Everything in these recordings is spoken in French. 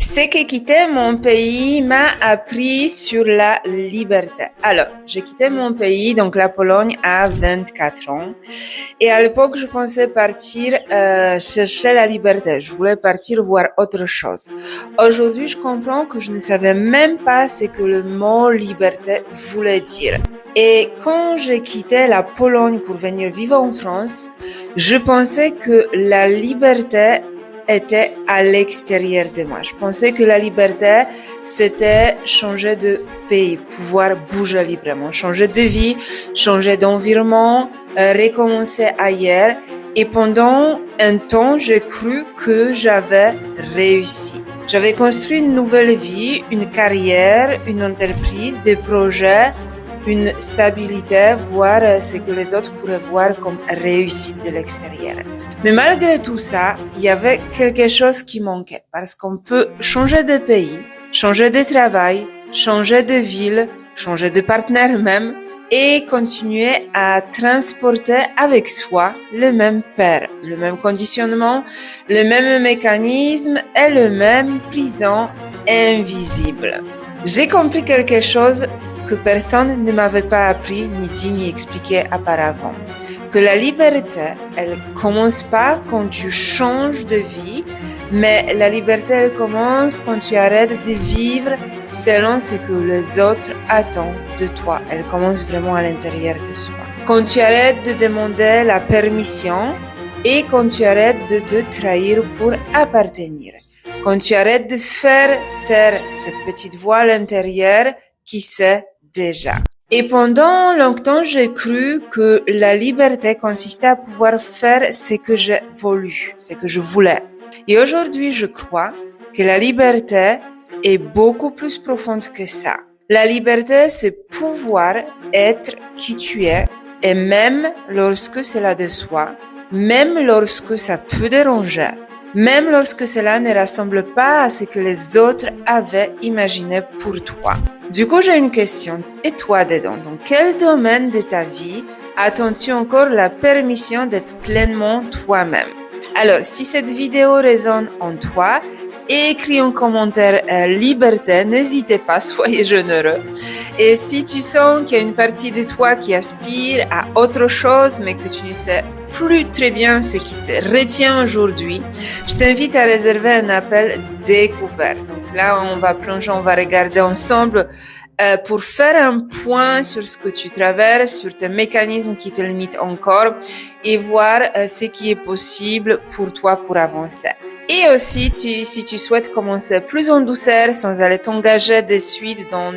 C'est que quitter mon pays m'a appris sur la liberté. Alors, j'ai quitté mon pays, donc la Pologne, à 24 ans. Et à l'époque, je pensais partir chercher la liberté. Je voulais partir voir autre chose. Aujourd'hui, je comprends que je ne savais même pas ce que le mot liberté voulait dire. Et quand j'ai quitté la Pologne pour venir vivre en France, je pensais que la liberté était à l'extérieur de moi. Je pensais que la liberté, c'était changer de pays, pouvoir bouger librement, changer de vie, changer d'environnement, recommencer ailleurs. Et pendant un temps, j'ai cru que j'avais réussi. J'avais construit une nouvelle vie, une carrière, une entreprise, des projets, une stabilité, voir ce que les autres pourraient voir comme réussite de l'extérieur. Mais malgré tout ça, il y avait quelque chose qui manquait parce qu'on peut changer de pays, changer de travail, changer de ville, changer de partenaire même et continuer à transporter avec soi le même père, le même conditionnement, le même mécanisme et le même prison invisible. J'ai compris quelque chose que personne ne m'avait pas appris, ni dit, ni expliqué auparavant. Que la liberté, elle commence pas quand tu changes de vie, mais la liberté, elle commence quand tu arrêtes de vivre selon ce que les autres attendent de toi. Elle commence vraiment à l'intérieur de soi. Quand tu arrêtes de demander la permission et quand tu arrêtes de te trahir pour appartenir. Quand tu arrêtes de faire taire cette petite voix à l'intérieur qui sait déjà. Et pendant longtemps, j'ai cru que la liberté consistait à pouvoir faire ce que j'ai voulu, ce que je voulais. Et aujourd'hui, je crois que la liberté est beaucoup plus profonde que ça. La liberté, c'est pouvoir être qui tu es, et même lorsque cela déçoit, même lorsque ça peut déranger, même lorsque cela ne ressemble pas à ce que les autres avaient imaginé pour toi. Du coup, j'ai une question. Et toi dedans, dans quel domaine de ta vie attends-tu encore la permission d'être pleinement toi-même? Alors, si cette vidéo résonne en toi, écris en commentaire liberté, n'hésitez pas, soyez généreux. Et si tu sens qu'il y a une partie de toi qui aspire à autre chose, mais que tu ne sais plus très bien ce qui te retient aujourd'hui, je t'invite à réserver un appel découvert. Donc là, on va plonger, on va regarder ensemble pour faire un point sur ce que tu traverses, sur tes mécanismes qui te limitent encore et voir ce qui est possible pour toi pour avancer. Et aussi, si tu souhaites commencer plus en douceur, sans aller t'engager de suite dans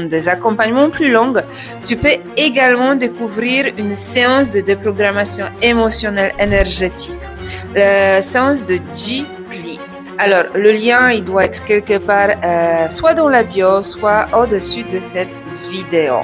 des accompagnements plus longs, tu peux également découvrir une séance de déprogrammation émotionnelle énergétique, la séance de G-Pli. Alors, le lien, il doit être quelque part, soit dans la bio, soit au-dessus de cette vidéo.